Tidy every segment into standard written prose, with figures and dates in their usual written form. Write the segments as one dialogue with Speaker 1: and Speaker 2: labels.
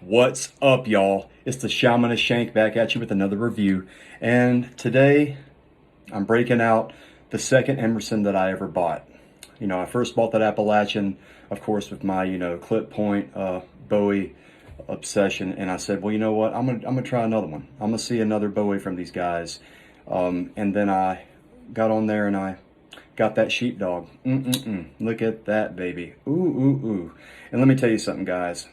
Speaker 1: What's up, y'all? It's the Shaman of Shank back at you with another review. And today I'm breaking out the second Emerson that I ever bought. You know, I first bought that Appalachian, of course, with my, clip point Bowie obsession. And I said, well, you know what? I'm gonna try another one. I'm gonna see another Bowie from these guys. And then I got on there and I got that Sheepdog. Look at that, baby. Ooh, ooh, ooh. And let me tell you something, guys.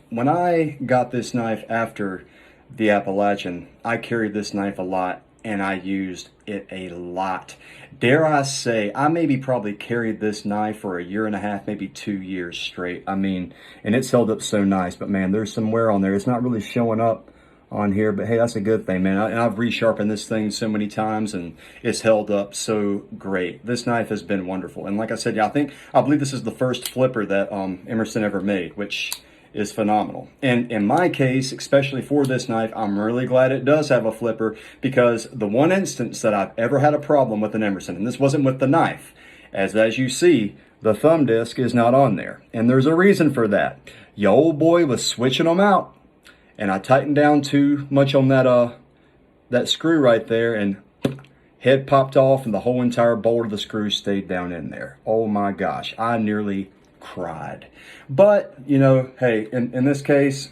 Speaker 1: When I got this knife after the Appalachian, I carried this knife a lot and I used it a lot. Dare I say, I maybe probably carried this knife for a year and a half, maybe 2 years straight. I mean, and it's held up so nice, but man, there's some wear on there. It's not really showing up on here, but hey, that's a good thing, man. And I've resharpened this thing so many times and it's held up so great. This knife has been wonderful. And like I said, yeah, I believe this is the first flipper that Emerson ever made, which is phenomenal. And in my case, especially for this knife, I'm really glad it does have a flipper, because the one instance that I've ever had a problem with an Emerson, and this wasn't with the knife, as you see, the thumb disc is not on there. And there's a reason for that. Your old boy was switching them out, and I tightened down too much on that screw right there, and head popped off and the whole entire bolt of the screw stayed down in there. Oh my gosh, I nearly cried. But, hey, in this case,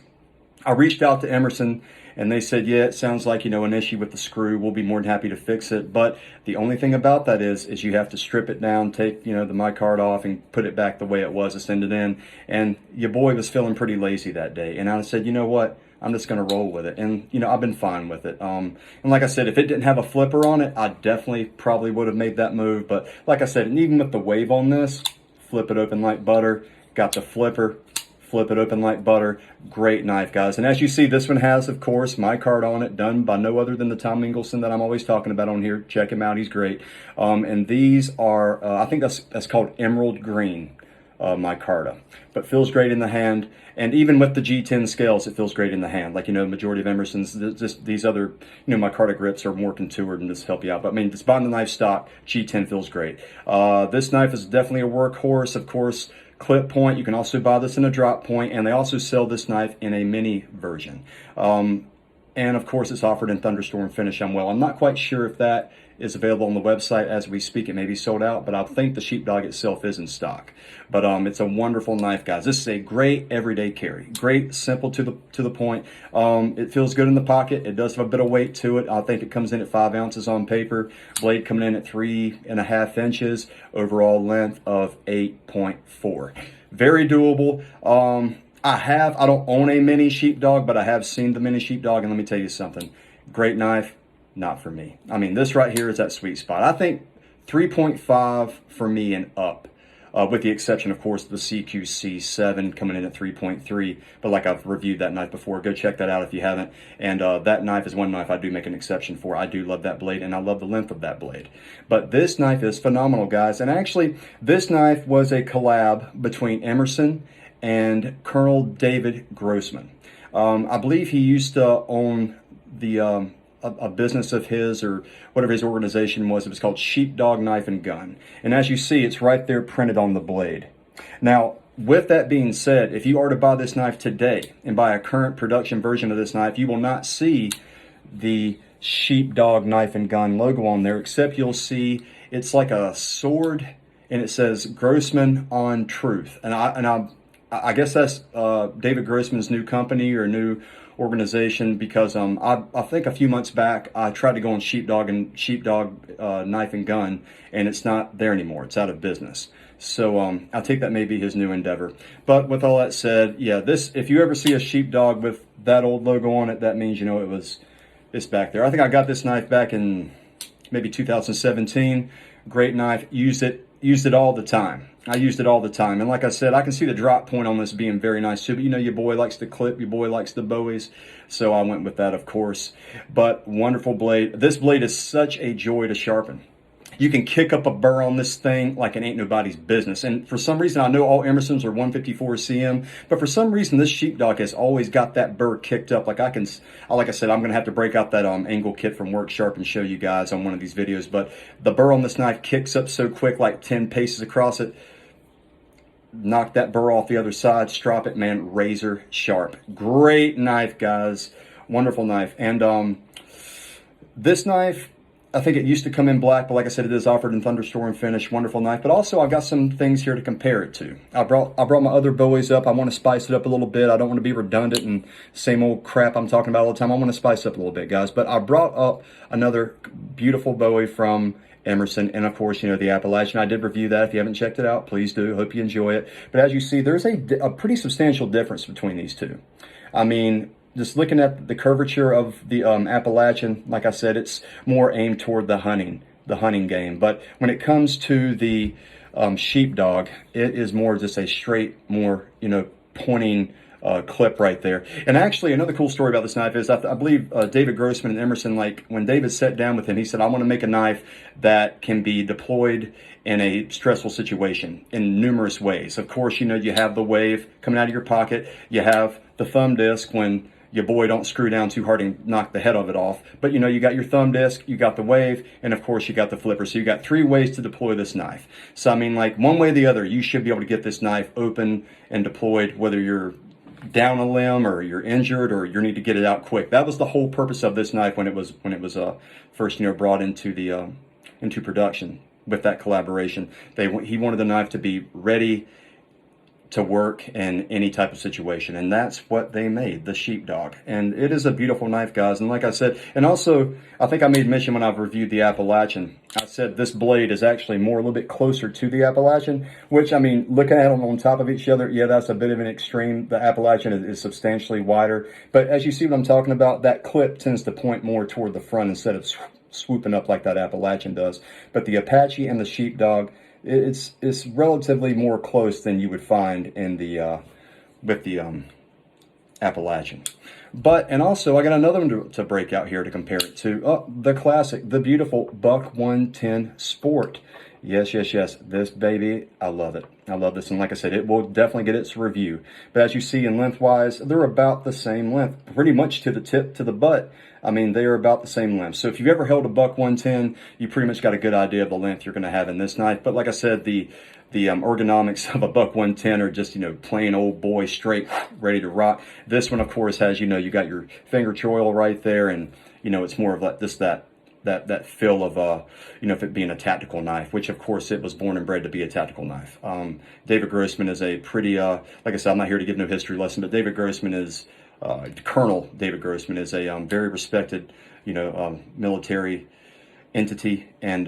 Speaker 1: I reached out to Emerson and they said, yeah, it sounds like, an issue with the screw. We'll be more than happy to fix it. But the only thing about that is you have to strip it down, take, the mic card off and put it back the way it was to send it in. And your boy was feeling pretty lazy that day. And I said, you know what? I'm just going to roll with it. And, I've been fine with it. And like I said, if it didn't have a flipper on it, I definitely probably would have made that move. But like I said, and even with the wave on this, flip it open like butter. Got the flipper, flip it open like butter. Great knife, guys. And as you see, this one has, of course, my card on it, done by no other than the Tom Engelson that I'm always talking about on here. Check him out. He's great. And these are, I think that's called emerald green, micarta. But feels great in the hand. And even with the G10 scales, it feels great in the hand. Like, the majority of Emerson's, these other, micarta grips are more contoured and just help you out. But I mean, just buying the knife stock, G10 feels great. This knife is definitely a workhorse. Of course, clip point. You can also buy this in a drop point, and they also sell this knife in a mini version. And of course, it's offered in Thunderstorm finish. I'm not quite sure if that is available on the website as we speak. It may be sold out, but I think the Sheepdog itself is in stock. But it's a wonderful knife, guys. This is a great everyday carry. Great, simple to the point. It feels good in the pocket. It does have a bit of weight to it. I think it comes in at 5 ounces on paper. Blade coming in at 3.5 inches. Overall length of 8.4. Very doable. I don't own a mini Sheepdog, but I have seen the mini Sheepdog, and let me tell you something. Great knife, not for me. I mean, this right here is that sweet spot. I think 3.5 for me and up, with the exception, of course, of the CQC7 coming in at 3.3. But like I've reviewed that knife before, go check that out if you haven't. And that knife is one knife I do make an exception for. I do love that blade, and I love the length of that blade. But this knife is phenomenal, guys. And actually, this knife was a collab between Emerson and Colonel David Grossman. I believe he used to own a business of his, or whatever his organization was. It was called Sheepdog Knife and Gun. And as you see, it's right there printed on the blade. Now, with that being said, if you are to buy this knife today and buy a current production version of this knife, you will not see the Sheepdog Knife and Gun logo on there, except you'll see it's like a sword and it says Grossman on Truth. And I guess that's David Grossman's new company or new organization, because I think a few months back I tried to go on Sheepdog Knife and Gun, and it's not there anymore. It's out of business. So I take that may be his new endeavor. But with all that said, yeah, if you ever see a Sheepdog with that old logo on it, that means it's back there. I think I got this knife back in maybe 2017. Great knife. Used it all the time. I used it all the time. And like I said, I can see the drop point on this being very nice too. But your boy likes to clip, your boy likes the Bowies. So I went with that, of course. But wonderful blade. This blade is such a joy to sharpen. You can kick up a burr on this thing like it ain't nobody's business. And for some reason, I know all Emersons are 154 cm, but for some reason, this Sheepdog has always got that burr kicked up. Like I said, I'm going to have to break out that angle kit from Work Sharp and show you guys on one of these videos. But the burr on this knife kicks up so quick, like 10 paces across it. knock that burr off the other side, strop it, man, razor sharp. Great knife, guys. Wonderful knife. And this knife, I think it used to come in black, but like I said, it is offered in thunderstorm finish. Wonderful knife. But also, I've got some things here to compare it to. I brought my other Bowies up. I want to spice it up a little bit. I don't want to be redundant and same old crap I'm talking about all the time. I want to spice up a little bit, guys. But I brought up another beautiful Bowie from Emerson, and of course, you know, the Appalachian. I did review that. If you haven't checked it out, please do. Hope you enjoy it. But as you see, there's a pretty substantial difference between these two. I mean, just looking at the curvature of the Appalachian, like I said, it's more aimed toward the hunting game. But when it comes to the Sheepdog, it is more just a straight, more, you know, pointing clip right there. And actually, another cool story about this knife is I believe David Grossman and Emerson, like when David sat down with him, he said, I want to make a knife that can be deployed in a stressful situation in numerous ways. Of course, you know, you have the wave coming out of your pocket. You have the thumb disc when your boy don't screw down too hard and knock the head of it off. But you know, you got your thumb disc, you got the wave, and of course you got the flipper. So you got 3 ways to deploy this knife. So I mean, like one way or the other, you should be able to get this knife open and deployed, whether you're down a limb or you're injured or you need to get it out quick. That was the whole purpose of this knife when it was first, you know, brought into the into production with that collaboration. He wanted the knife to be ready to work in any type of situation, and that's what they made, the Sheepdog. And it is a beautiful knife, guys. And like I said, and also I think I made mention when I've reviewed the Appalachian, I said this blade is actually more a little bit closer to the Appalachian, which I mean, looking at them on top of each other, yeah, that's a bit of an extreme. The Appalachian is substantially wider, but as you see what I'm talking about, that clip tends to point more toward the front instead of swooping up like that Appalachian does. But the Apache and the Sheepdog, it's relatively more close than you would find in the with the Appalachian. But, and also I got another one to break out here to compare it to. The classic, the beautiful Buck 110 Sport. Yes, yes, yes. This baby, I love it. I love this. And like I said, it will definitely get its review. But as you see in lengthwise, they're about the same length, pretty much to the tip, to the butt. I mean, they are about the same length. So if you've ever held a Buck 110, you pretty much got a good idea of the length you're going to have in this knife. But like I said, the ergonomics of a Buck 110 are just, you know, plain old boy, straight, ready to rock. This one, of course, has, you know, you got your finger choil right there, and, you know, it's more of like this, that feel of, you know, if it being a tactical knife, which of course it was born and bred to be a tactical knife. David Grossman is a pretty, like I said, I'm not here to give no history lesson, but David Grossman is, Colonel David Grossman is a very respected, you know, military entity, and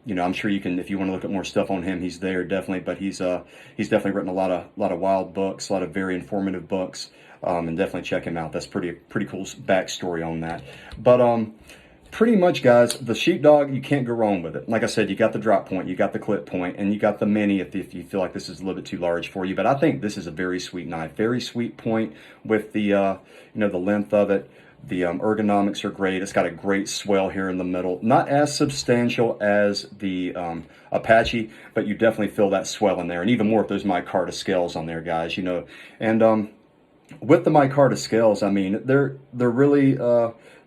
Speaker 1: you know, I'm sure you can, if you want to look at more stuff on him, he's there definitely. But he's definitely written a lot of wild books, a lot of very informative books, and definitely check him out. That's pretty cool backstory on that. But pretty much, guys, the Sheepdog, you can't go wrong with it. Like I said, you got the drop point, you got the clip point, and you got the mini if you feel like this is a little bit too large for you. But I think this is a very sweet knife, very sweet point with the you know, the length of it. The ergonomics are great. It's got a great swell here in the middle. Not as substantial as the Apache, but you definitely feel that swell in there. And even more if there's micarta scales on there, guys, you know. And with the micarta scales, I mean, they're really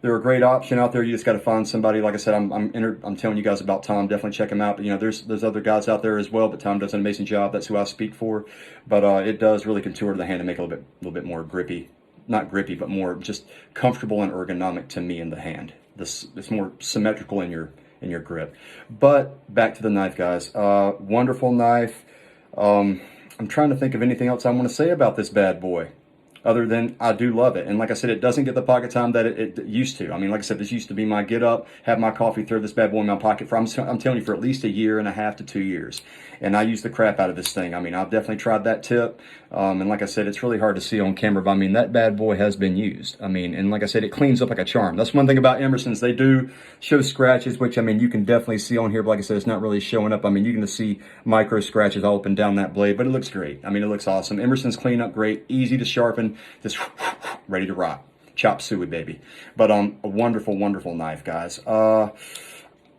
Speaker 1: they're a great option out there. You just got to find somebody. Like I said, I'm telling you guys about Tom. Definitely check him out. But you know, there's other guys out there as well. But Tom does an amazing job. That's who I speak for. But it does really contour the hand and make it a little bit more grippy. Not grippy, but more just comfortable and ergonomic to me in the hand. It's more symmetrical in your grip. But back to the knife, guys. Wonderful knife. I'm trying to think of anything else I want to say about this bad boy, other than I do love it. And like I said, it doesn't get the pocket time that it used to. I mean, like I said, this used to be my get up, have my coffee, throw this bad boy in my pocket for, I'm telling you, for at least 1.5 to 2 years. And I use the crap out of this thing. I mean, I've definitely tried that tip. And like I said, it's really hard to see on camera, but I mean, that bad boy has been used. I mean, and like I said, it cleans up like a charm. That's one thing about Emerson's. They do show scratches, which I mean, you can definitely see on here, but like I said, it's not really showing up. I mean, you can see micro scratches all up and down that blade, but it looks great. I mean, it looks awesome. Emerson's clean up great, easy to sharpen, just ready to rock. Chop suey, baby. But a wonderful, wonderful knife, guys.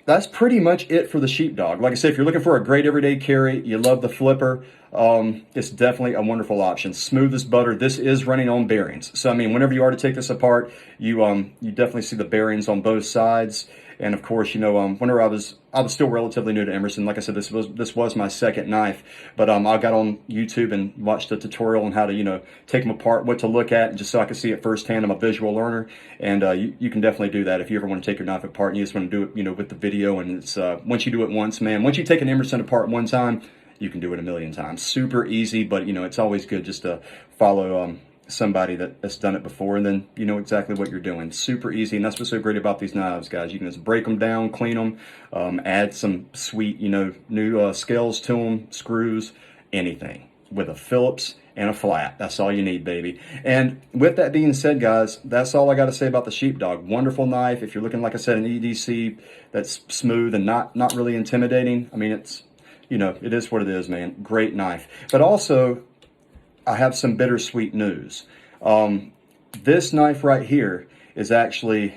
Speaker 1: That's pretty much it for the Sheepdog. Like I said, if you're looking for a great everyday carry, you love the flipper, it's definitely a wonderful option. Smooth as butter. This is running on bearings. So, I mean, whenever you are to take this apart, you definitely see the bearings on both sides. And of course, you know, whenever I was still relatively new to Emerson. Like I said, this was my second knife, but I got on YouTube and watched a tutorial on how to, you know, take them apart, what to look at, and just so I could see it firsthand. I'm a visual learner, and you can definitely do that if you ever want to take your knife apart and you just want to do it, you know, with the video. And it's once you do it once, man, once you take an Emerson apart one time, you can do it a million times. Super easy, but you know, it's always good just to follow somebody that's done it before, and then you know exactly what you're doing. Super easy, and that's what's so great about these knives, guys. You can just break them down, clean them, add some sweet, you know, new scales to them, screws, anything with a Phillips and a flat. That's all you need, baby. And with that being said, guys, that's all I got to say about the Sheepdog. Wonderful knife. If you're looking, like I said, an EDC that's smooth and not really intimidating, I mean, it's, you know, it is what it is, man. Great knife. But also, I have some bittersweet news. This knife right here is actually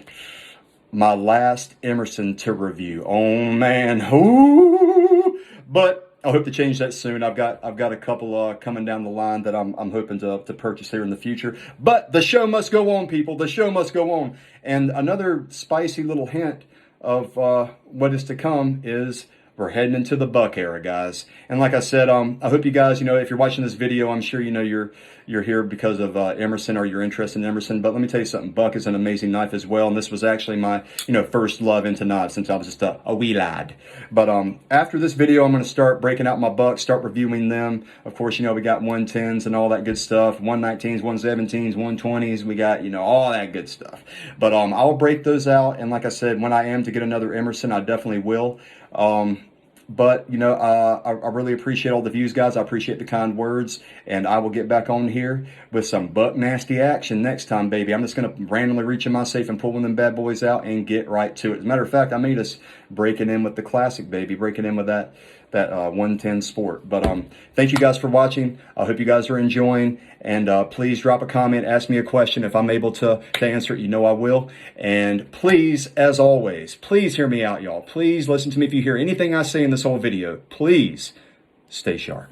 Speaker 1: my last Emerson to review. Oh man, ooh! But I hope to change that soon. I've got a couple coming down the line that I'm hoping to purchase here in the future. But the show must go on, people. The show must go on. And another spicy little hint of what is to come is we're heading into the buck era, guys. And like I said, I hope you guys, you know, if you're watching this video, I'm sure you know you're here because of Emerson, or you're interested in Emerson. But let me tell you something, buck is an amazing knife as well. And this was actually my, you know, first love into knives since I was just a wee lad. But after this video, I'm going to start breaking out my bucks, start reviewing them. Of course, you know, we got 110s and all that good stuff, 119s, 117s, 120s. We got, you know, all that good stuff. But I'll break those out. And like I said, when I am to get another Emerson, I definitely will. But, you know, I really appreciate all the views, guys. I appreciate the kind words. And I will get back on here with some buck nasty action next time, baby. I'm just going to randomly reach in my safe and pull one of them bad boys out and get right to it. As a matter of fact, I made us breaking in with the classic, baby. Breaking in with that 110 Sport. But thank you guys for watching. I hope you guys are enjoying. And please drop a comment, ask me a question. If I'm able to answer it, you know I will. And please, as always, please hear me out, y'all. Please listen to me. If you hear anything I say in this whole video, please stay sharp.